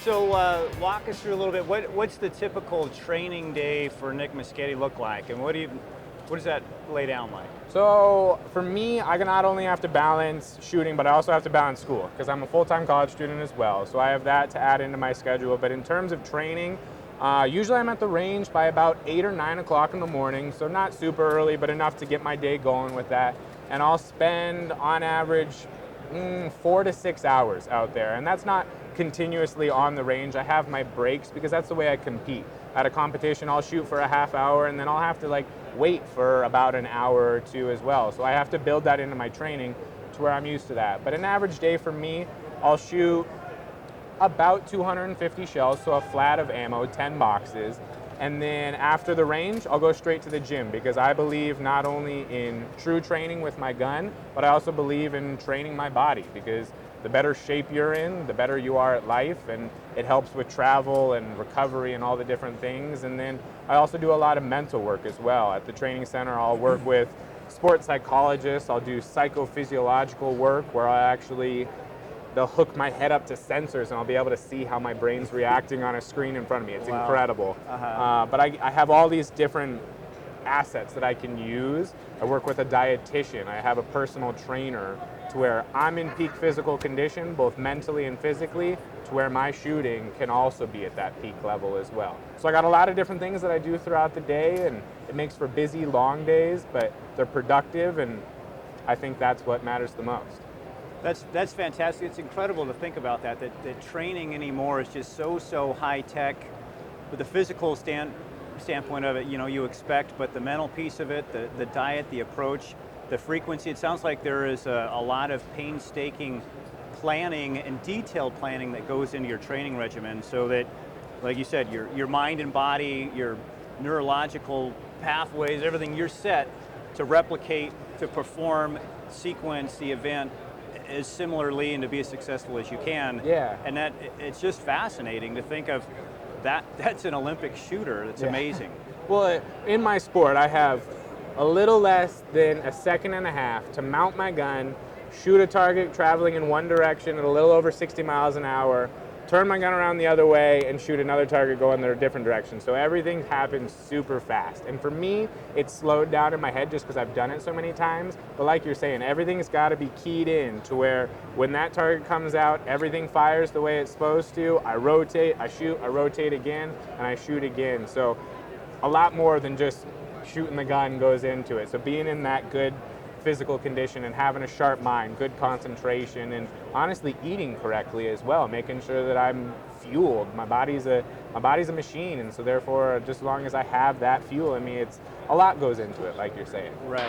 So walk us through a little bit. What's the typical training day for Nick Moschetti look like, and what does that lay down like? So for me, I not only have to balance shooting, but I also have to balance school because I'm a full-time college student as well. So I have that to add into my schedule. But in terms of training, usually I'm at the range by about 8 or 9 o'clock in the morning. So not super early, but enough to get my day going with that. And I'll spend on average 4 to 6 hours out there. And that's not continuously on the range. I have my breaks because that's the way I compete. At a competition, I'll shoot for a half hour and then I'll have to wait for about an hour or two as well. So I have to build that into my training to where I'm used to that. But an average day for me, I'll shoot about 250 shells, so a flat of ammo, 10 boxes. And then after the range, I'll go straight to the gym because I believe not only in true training with my gun, but I also believe in training my body because the better shape you're in, the better you are at life, and it helps with travel and recovery and all the different things. And then I also do a lot of mental work as well. At the training center, I'll work with sports psychologists. I'll do psychophysiological work where they'll hook my head up to sensors and I'll be able to see how my brain's reacting on a screen in front of me. It's Wow. incredible. Uh-huh. But I have all these different assets that I can use. I work with a dietitian. I have a personal trainer to where I'm in peak physical condition, both mentally and physically, to where my shooting can also be at that peak level as well. So I got a lot of different things that I do throughout the day, and it makes for busy, long days, but they're productive, and I think that's what matters the most. That's fantastic. It's incredible to think about that training anymore is just so high tech. With the physical standpoint of it, you expect, but the mental piece of it, the diet, the approach, the frequency, it sounds like there is a lot of painstaking planning and detailed planning that goes into your training regimen so that, like you said, your mind and body, your neurological pathways, everything, you're set to replicate, to perform, sequence the event as similarly and to be as successful as you can. Yeah. And it's just fascinating to think of that. That's an Olympic shooter. That's amazing. Well, in my sport, I have a little less than a second and a half to mount my gun, shoot a target traveling in one direction at a little over 60 miles an hour, turn my gun around the other way, and shoot another target going in a different direction. So everything happens super fast. And for me, it's slowed down in my head just because I've done it so many times. But like you're saying, everything's got to be keyed in to where when that target comes out, everything fires the way it's supposed to. I rotate, I shoot, I rotate again, and I shoot again. So a lot more than just shooting the gun goes into it. So being in that good physical condition and having a sharp mind, good concentration, and honestly eating correctly as well, making sure that I'm fueled. My body's a machine, and so therefore, just as long as I have that fuel in me, a lot goes into it, like you're saying. Right.